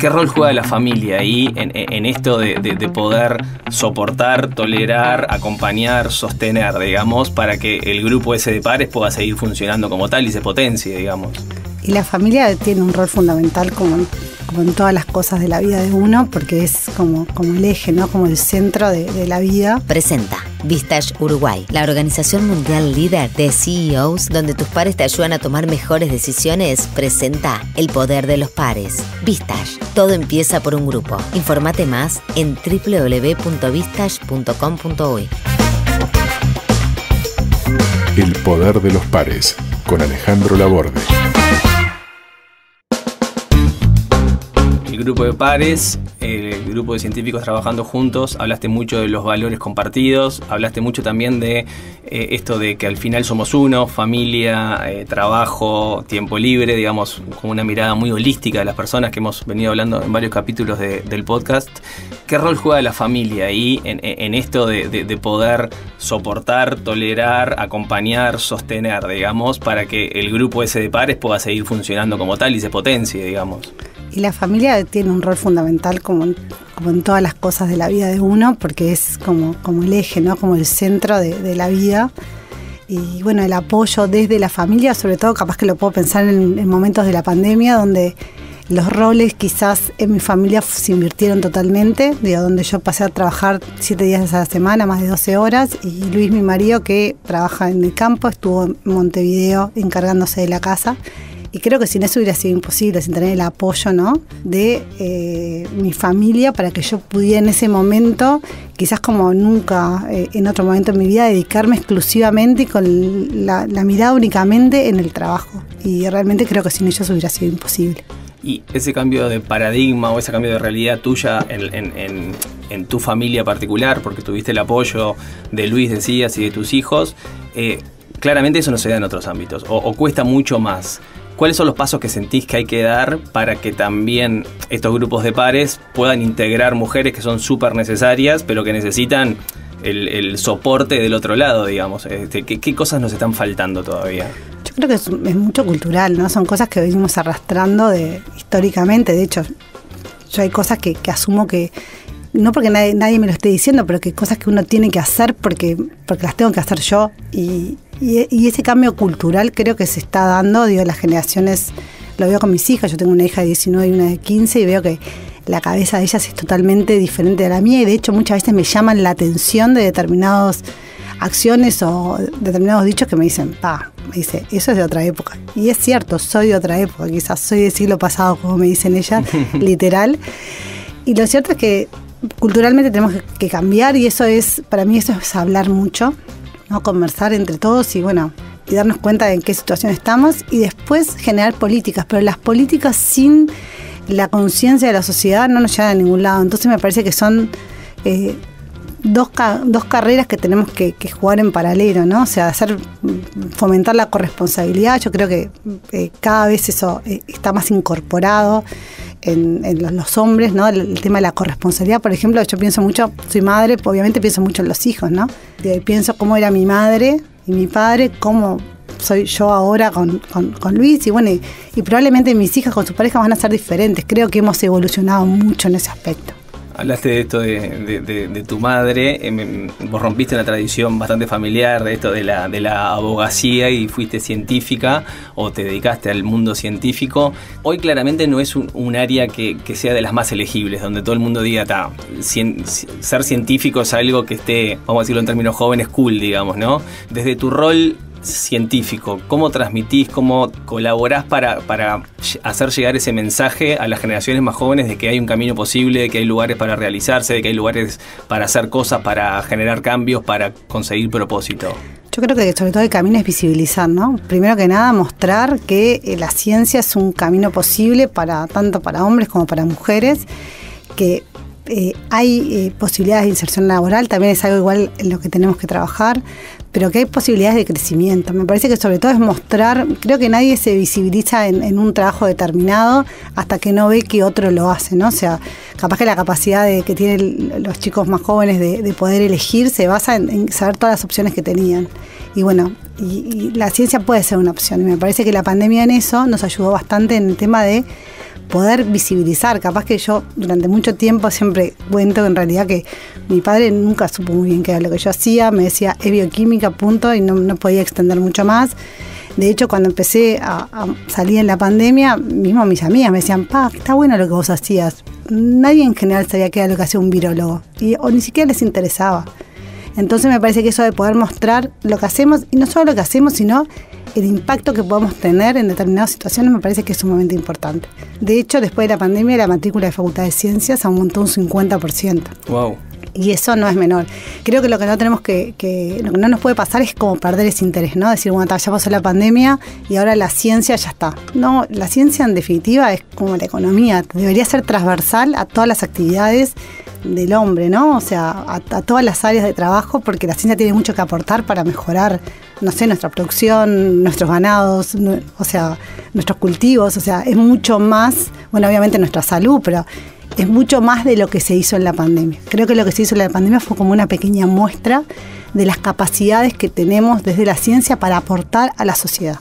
¿Qué rol juega la familia ahí en esto de poder soportar, tolerar, acompañar, sostener, digamos, para que el grupo ese de pares pueda seguir funcionando como tal y se potencie, digamos? Y la familia tiene un rol fundamental como en todas las cosas de la vida de uno, porque es como el eje, ¿no? Como el centro de la vida. Presenta Vistage Uruguay, la organización mundial líder de CEOs, donde tus pares te ayudan a tomar mejores decisiones. Presenta El Poder de los Pares. Vistage, todo empieza por un grupo. Informate más en www.vistage.com.uy. El Poder de los Pares, con Alejandro Laborde. El grupo de pares, el grupo de científicos trabajando juntos, hablaste mucho de los valores compartidos, hablaste mucho también de esto de que al final somos uno, familia, trabajo, tiempo libre, digamos, con una mirada muy holística de las personas que hemos venido hablando en varios capítulos del podcast. ¿Qué rol juega la familia ahí en esto de poder soportar, tolerar, acompañar, sostener, digamos, para que el grupo ese de pares pueda seguir funcionando como tal y se potencie, digamos? Y la familia tiene un rol fundamental como en todas las cosas de la vida de uno, porque es como el eje, ¿no? Como el centro de la vida. Y bueno, el apoyo desde la familia, sobre todo capaz que lo puedo pensar en momentos de la pandemia, donde los roles quizás en mi familia se invirtieron totalmente, donde yo pasé a trabajar 7 días a la semana, más de 12 horas, y Luis, mi marido, que trabaja en el campo, estuvo en Montevideo encargándose de la casa. Y creo que sin eso hubiera sido imposible, sin tener el apoyo, ¿no?, de mi familia, para que yo pudiera en ese momento, quizás como nunca en otro momento en mi vida, dedicarme exclusivamente y con la mirada únicamente en el trabajo. Y realmente creo que sin ellos hubiera sido imposible. Y ese cambio de paradigma o ese cambio de realidad tuya en tu familia particular, porque tuviste el apoyo de Luis, decías, y de tus hijos, claramente eso no se da en otros ámbitos, o cuesta mucho más. ¿Cuáles son los pasos que sentís que hay que dar para que también estos grupos de pares puedan integrar mujeres que son súper necesarias, pero que necesitan el soporte del otro lado, digamos? ¿Qué cosas nos están faltando todavía? Yo creo que es mucho cultural, ¿no? Son cosas que venimos arrastrando históricamente. De hecho, yo hay cosas que asumo que, no porque nadie me lo esté diciendo, pero que cosas que uno tiene que hacer porque las tengo que hacer yo. Y ese cambio cultural creo que se está dando, las generaciones, lo veo con mis hijas, yo tengo una hija de 19 y una de 15, y veo que la cabeza de ellas es totalmente diferente a la mía, y de hecho muchas veces me llaman la atención de determinadas acciones o determinados dichos que me dicen, me dice, eso es de otra época. Y es cierto, soy de otra época, quizás soy del siglo pasado, como me dicen ellas, literal. Y lo cierto es que culturalmente tenemos que cambiar, y para mí eso es hablar mucho, ¿no? Conversar entre todos y darnos cuenta de en qué situación estamos, y después generar políticas, pero las políticas sin la conciencia de la sociedad no nos llevan a ningún lado. Entonces me parece que son dos carreras que tenemos que jugar en paralelo, ¿no? O sea, fomentar la corresponsabilidad. Yo creo que cada vez eso está más incorporado en los hombres, ¿no? El tema de la corresponsabilidad, por ejemplo, yo pienso mucho, soy madre, obviamente pienso mucho en los hijos, ¿no? Pienso cómo era mi madre y mi padre, cómo soy yo ahora con Luis, y probablemente mis hijas con sus parejas van a ser diferentes. Creo que hemos evolucionado mucho en ese aspecto. Hablaste de esto de tu madre, vos rompiste una tradición bastante familiar de esto de la abogacía y fuiste científica o te dedicaste al mundo científico. Hoy claramente no es un área que sea de las más elegibles, donde todo el mundo diga, ser científico es algo que esté, vamos a decirlo en términos jóvenes, cool, digamos, ¿no? Desde tu rol científico, ¿cómo transmitís, cómo colaborás para hacer llegar ese mensaje a las generaciones más jóvenes de que hay un camino posible, de que hay lugares para realizarse, de que hay lugares para hacer cosas, para generar cambios, para conseguir propósito? Yo creo que sobre todo el camino es visibilizar, ¿no? Primero que nada, mostrar que la ciencia es un camino posible tanto para hombres como para mujeres, que hay posibilidades de inserción laboral, también es algo igual en lo que tenemos que trabajar, pero que hay posibilidades de crecimiento. Me parece que sobre todo es mostrar, creo que nadie se visibiliza en un trabajo determinado hasta que no ve que otro lo hace, ¿no? O sea, capaz que la capacidad que tienen los chicos más jóvenes de poder elegir se basa en saber todas las opciones que tenían. Y la ciencia puede ser una opción, y me parece que la pandemia en eso nos ayudó bastante en el tema de poder visibilizar. Capaz que yo durante mucho tiempo siempre cuento que en realidad que mi padre nunca supo muy bien qué era lo que yo hacía, me decía es bioquímica, punto, y no podía extender mucho más. De hecho, cuando empecé a salir en la pandemia, mismo mis amigas me decían, está bueno lo que vos hacías. Nadie en general sabía qué era lo que hacía un virólogo, o ni siquiera les interesaba. Entonces me parece que eso de poder mostrar lo que hacemos, y no solo lo que hacemos, sino el impacto que podemos tener en determinadas situaciones, me parece que es sumamente importante. De hecho, después de la pandemia, la matrícula de Facultad de Ciencias aumentó un 50%. Wow. Y eso no es menor. Creo que lo que no tenemos lo que no nos puede pasar es como perder ese interés, ¿no? Decir, bueno, ya pasó la pandemia y ahora la ciencia ya está. No, la ciencia en definitiva es como la economía, debería ser transversal a todas las actividades del hombre, ¿no? O sea, a todas las áreas de trabajo, porque la ciencia tiene mucho que aportar para mejorar, no sé, nuestra producción, nuestros ganados, o sea, nuestros cultivos, o sea, es mucho más, bueno, obviamente nuestra salud, pero es mucho más de lo que se hizo en la pandemia. Creo que lo que se hizo en la pandemia fue como una pequeña muestra de las capacidades que tenemos desde la ciencia para aportar a la sociedad.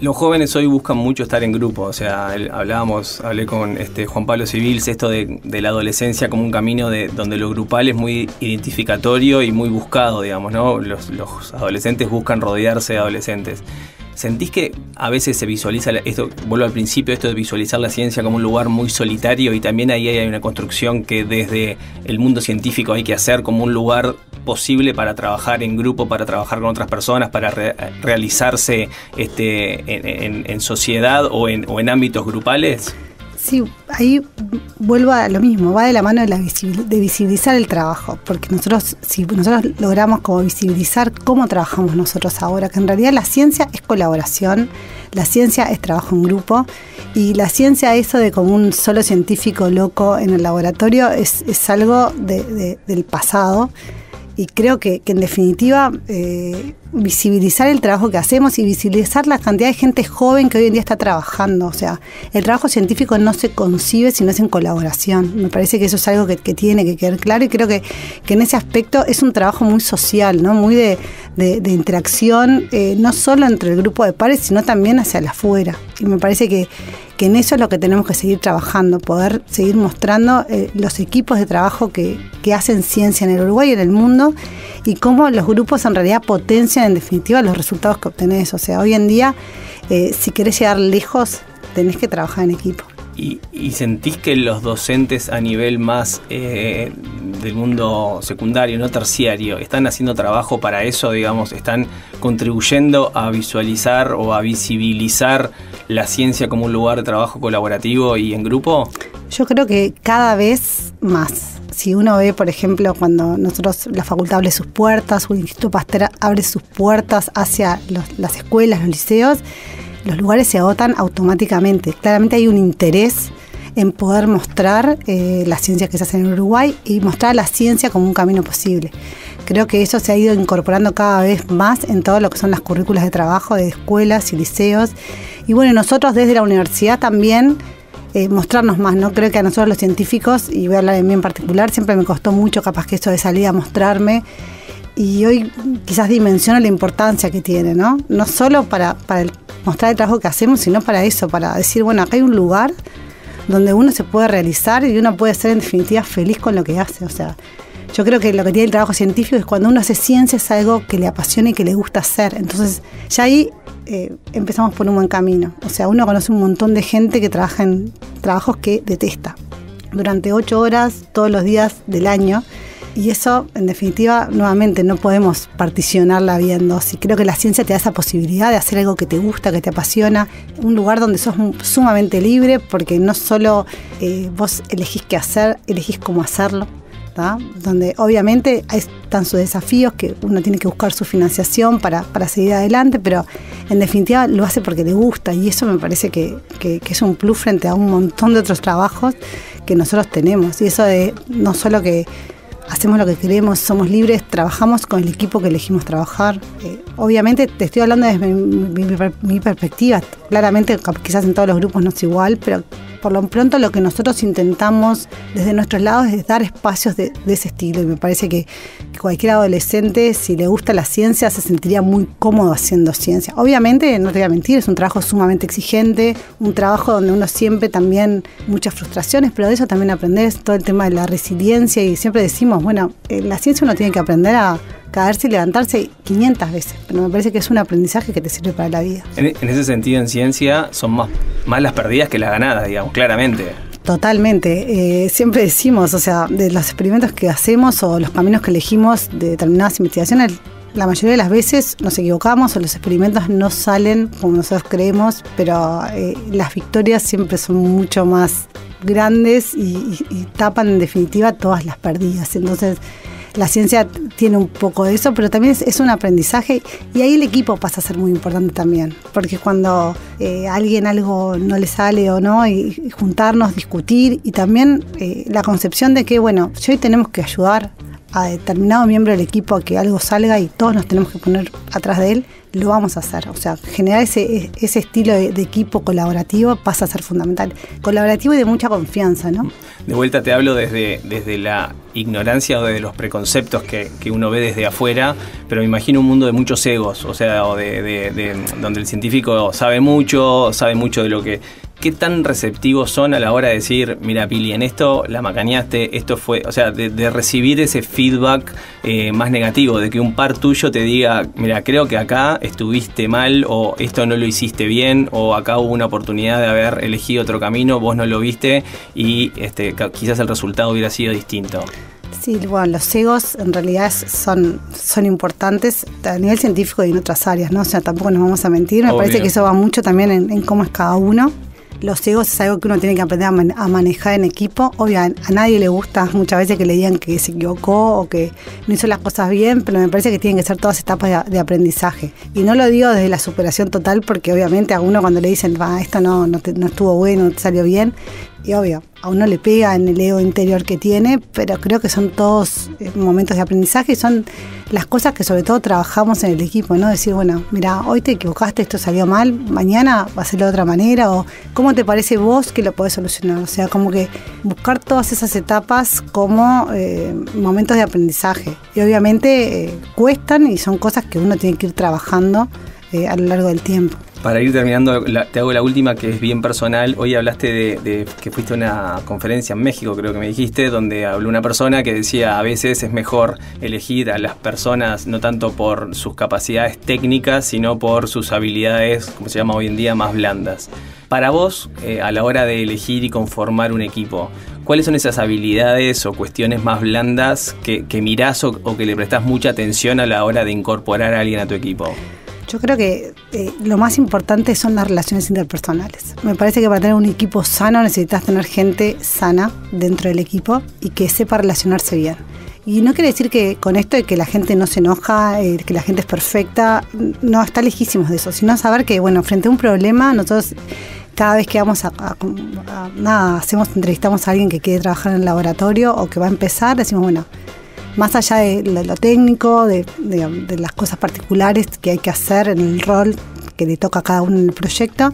Los jóvenes hoy buscan mucho estar en grupo, o sea, hablé con Juan Pablo Civils, esto de la adolescencia como un camino donde lo grupal es muy identificatorio y muy buscado, digamos, ¿no? Los adolescentes buscan rodearse de adolescentes. ¿Sentís que a veces se visualiza esto, vuelvo al principio, esto de visualizar la ciencia como un lugar muy solitario, y también ahí hay una construcción que desde el mundo científico hay que hacer como un lugar posible para trabajar en grupo, para trabajar con otras personas, para realizarse en sociedad o en ámbitos grupales? Sí, ahí vuelvo a lo mismo, va de la mano de visibilizar el trabajo, porque si nosotros logramos como visibilizar cómo trabajamos nosotros ahora, que en realidad la ciencia es colaboración, la ciencia es trabajo en grupo, y la ciencia, eso de como un solo científico loco en el laboratorio, es algo del pasado. Y creo que en definitiva visibilizar el trabajo que hacemos y visibilizar la cantidad de gente joven que hoy en día está trabajando. O sea, el trabajo científico no se concibe si no es en colaboración. Me parece que eso es algo que tiene que quedar claro, y creo que en ese aspecto es un trabajo muy social, ¿no? Muy de interacción, no solo entre el grupo de pares, sino también hacia el afuera. Y me parece que en eso es lo que tenemos que seguir trabajando, poder seguir mostrando los equipos de trabajo que hacen ciencia en el Uruguay y en el mundo, y cómo los grupos en realidad potencian en definitiva los resultados que obtenés. O sea, hoy en día, si querés llegar lejos, tenés que trabajar en equipo. ¿Y sentís que los docentes a nivel más del mundo secundario, no terciario, están haciendo trabajo para eso, digamos, están contribuyendo a visualizar o a visibilizar la ciencia como un lugar de trabajo colaborativo y en grupo? Yo creo que cada vez más. Si uno ve, por ejemplo, cuando la facultad abre sus puertas, o el Instituto Pasteur abre sus puertas hacia las escuelas, los liceos, los lugares se agotan automáticamente. Claramente hay un interés en poder mostrar la ciencia que se hace en Uruguay y mostrar la ciencia como un camino posible. Creo que eso se ha ido incorporando cada vez más en todo lo que son las currículas de trabajo de escuelas y liceos. Y bueno, nosotros desde la universidad también mostrarnos más, ¿no? Creo que a nosotros los científicos, y voy a hablar de mí en particular, siempre me costó mucho capaz que esto de salir a mostrarme. Y hoy quizás dimensiono la importancia que tiene, ¿no? No solo para mostrar el trabajo que hacemos, sino para eso, para decir, bueno, acá hay un lugar donde uno se puede realizar y uno puede ser en definitiva feliz con lo que hace. O sea, yo creo que lo que tiene el trabajo científico es cuando uno hace ciencia, es algo que le apasiona y que le gusta hacer. Entonces, ya ahí empezamos por un buen camino. O sea, uno conoce un montón de gente que trabaja en trabajos que detesta durante 8 horas todos los días del año. Y eso, en definitiva, nuevamente no podemos particionarla viendo. Sí, creo que la ciencia te da esa posibilidad de hacer algo que te gusta, que te apasiona, un lugar donde sos sumamente libre, porque no solo vos elegís qué hacer, elegís cómo hacerlo, ¿tá? Donde obviamente están sus desafíos, que uno tiene que buscar su financiación para seguir adelante, pero en definitiva lo hace porque le gusta, y eso me parece que es un plus frente a un montón de otros trabajos que nosotros tenemos. Y eso de no solo que hacemos lo que queremos, somos libres, trabajamos con el equipo que elegimos trabajar. Obviamente te estoy hablando desde mi perspectiva. Claramente quizás en todos los grupos no es igual, pero por lo pronto lo que nosotros intentamos desde nuestros lados es dar espacios de ese estilo, y me parece que cualquier adolescente, si le gusta la ciencia, se sentiría muy cómodo haciendo ciencia. Obviamente, no te voy a mentir, es un trabajo sumamente exigente, un trabajo donde uno siempre también muchas frustraciones, pero de eso también aprendes todo el tema de la resiliencia, y siempre decimos, bueno, en la ciencia uno tiene que aprender a caerse y levantarse 500 veces, pero me parece que es un aprendizaje que te sirve para la vida. En ese sentido, en ciencia, son más las perdidas que las ganadas, digamos, claramente. Totalmente. Siempre decimos, o sea, de los experimentos que hacemos o los caminos que elegimos de determinadas investigaciones, la mayoría de las veces nos equivocamos o los experimentos no salen como nosotros creemos, pero las victorias siempre son mucho más grandes y tapan en definitiva todas las perdidas. Entonces, la ciencia tiene un poco de eso, pero también es un aprendizaje, y ahí el equipo pasa a ser muy importante también, porque cuando a alguien algo no le sale o no, y juntarnos, discutir, y también la concepción de que, bueno, si hoy tenemos que ayudar a determinado miembro del equipo a que algo salga y todos nos tenemos que poner atrás de él, lo vamos a hacer. O sea, generar ese estilo de equipo colaborativo pasa a ser fundamental. Colaborativo y de mucha confianza, ¿no? De vuelta te hablo desde la ignorancia o desde los preconceptos que uno ve desde afuera, pero me imagino un mundo de muchos egos, o sea, o de donde el científico sabe mucho de lo que... ¿Qué tan receptivos son a la hora de decir, mira, Pili, en esto la macaneaste, esto fue... O sea, de recibir ese feedback más negativo, de que un par tuyo te diga, mira, creo que acá estuviste mal, o esto no lo hiciste bien, o acá hubo una oportunidad de haber elegido otro camino, vos no lo viste, y quizás el resultado hubiera sido distinto. Sí, bueno, los egos en realidad son importantes a nivel científico y en otras áreas, ¿no? O sea, tampoco nos vamos a mentir. Me parece que eso va mucho también en cómo es cada uno. Los egos es algo que uno tiene que aprender a manejar en equipo. Obviamente, a nadie le gusta muchas veces que le digan que se equivocó o que no hizo las cosas bien, pero me parece que tienen que ser todas etapas de aprendizaje. Y no lo digo desde la superación total, porque obviamente a uno cuando le dicen, esto no estuvo bueno, no te salió bien, y obvio, a uno le pega en el ego interior que tiene, pero creo que son todos momentos de aprendizaje, y son las cosas que sobre todo trabajamos en el equipo, ¿no? Decir, bueno, mira, hoy te equivocaste, esto salió mal, mañana va a ser de otra manera, o ¿cómo te parece vos que lo podés solucionar? O sea, como que buscar todas esas etapas como momentos de aprendizaje. Y obviamente cuestan, y son cosas que uno tiene que ir trabajando a lo largo del tiempo. Para ir terminando, te hago la última, que es bien personal. Hoy hablaste de que fuiste a una conferencia en México, creo que me dijiste, donde habló una persona que decía, a veces es mejor elegir a las personas no tanto por sus capacidades técnicas, sino por sus habilidades, como se llama hoy en día, más blandas. Para vos, a la hora de elegir y conformar un equipo, ¿cuáles son esas habilidades o cuestiones más blandas que mirás o que le prestás mucha atención a la hora de incorporar a alguien a tu equipo? Yo creo que lo más importante son las relaciones interpersonales. Me parece que para tener un equipo sano necesitas tener gente sana dentro del equipo y que sepa relacionarse bien. Y no quiere decir que con esto de que la gente no se enoja, que la gente es perfecta, no, está lejísimos de eso, sino saber que, bueno, frente a un problema, nosotros cada vez que vamos entrevistamos a alguien que quiere trabajar en el laboratorio o que va a empezar, decimos, bueno, más allá de lo técnico, de las cosas particulares que hay que hacer en el rol que le toca a cada uno en el proyecto,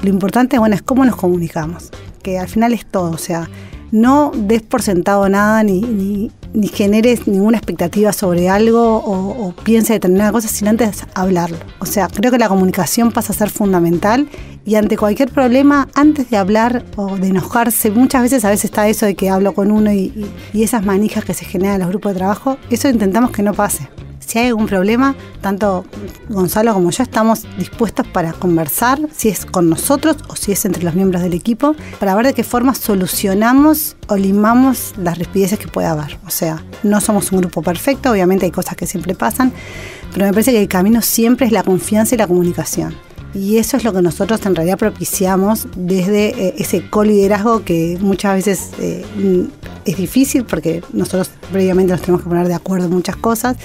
lo importante, bueno, es cómo nos comunicamos, que al final es todo. O sea, no des por sentado nada ni generes ninguna expectativa sobre algo o pienses determinada cosa sin antes hablarlo. O sea, creo que la comunicación pasa a ser fundamental, y ante cualquier problema, antes de hablar o de enojarse, muchas veces está eso de que hablo con uno y esas manijas que se generan en los grupos de trabajo, eso intentamos que no pase. Si hay algún problema, tanto Gonzalo como yo estamos dispuestos para conversar, si es con nosotros o si es entre los miembros del equipo, para ver de qué forma solucionamos o limamos las rispideces que pueda haber. O sea, no somos un grupo perfecto, obviamente hay cosas que siempre pasan, pero me parece que el camino siempre es la confianza y la comunicación. Y eso es lo que nosotros en realidad propiciamos desde ese coliderazgo que muchas veces es difícil, porque nosotros previamente nos tenemos que poner de acuerdo en muchas cosas,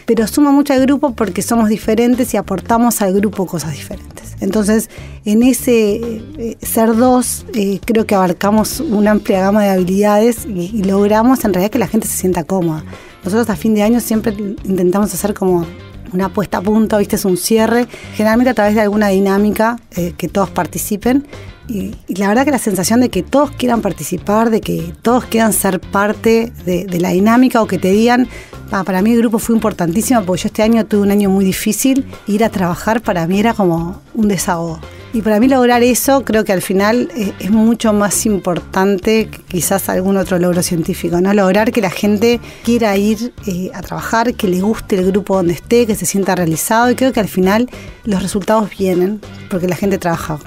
pero suma mucho al grupo porque somos diferentes y aportamos al grupo cosas diferentes. Entonces, en ese ser dos, creo que abarcamos una amplia gama de habilidades y logramos en realidad que la gente se sienta cómoda. Nosotros a fin de año siempre intentamos hacer como una puesta a punto, ¿viste? Es un cierre, generalmente a través de alguna dinámica que todos participen. Y la verdad que la sensación de que todos quieran participar, de que todos quieran ser parte de la dinámica, o que te digan, para mí el grupo fue importantísimo porque yo este año tuve un año muy difícil, ir a trabajar para mí era como un desahogo. Y para mí lograr eso creo que al final es mucho más importante que quizás algún otro logro científico, ¿no? Lograr que la gente quiera ir a trabajar, que le guste el grupo donde esté, que se sienta realizado, y creo que al final los resultados vienen porque la gente trabaja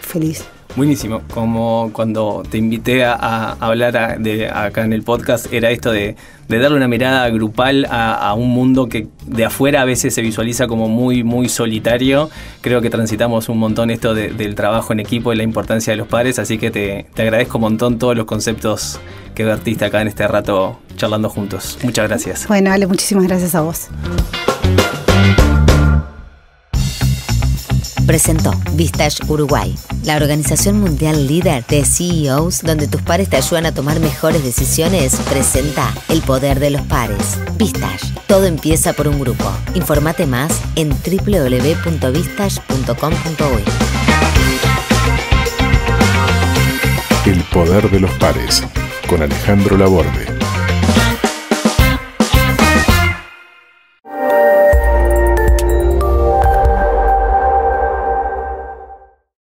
feliz. Buenísimo, como cuando te invité a hablar acá en el podcast, era esto de darle una mirada grupal a un mundo que de afuera a veces se visualiza como muy, muy solitario. Creo que transitamos un montón esto del trabajo en equipo y la importancia de los pares, así que te agradezco un montón todos los conceptos que vertiste acá en este rato charlando juntos. Muchas gracias. Bueno, Ale, muchísimas gracias a vos. Presentó Vistage Uruguay, la organización mundial líder de CEOs donde tus pares te ayudan a tomar mejores decisiones. Presenta El Poder de los Pares. Vistage, todo empieza por un grupo. Informate más en www.vistage.com.uy. El Poder de los Pares, con Alejandro Laborde.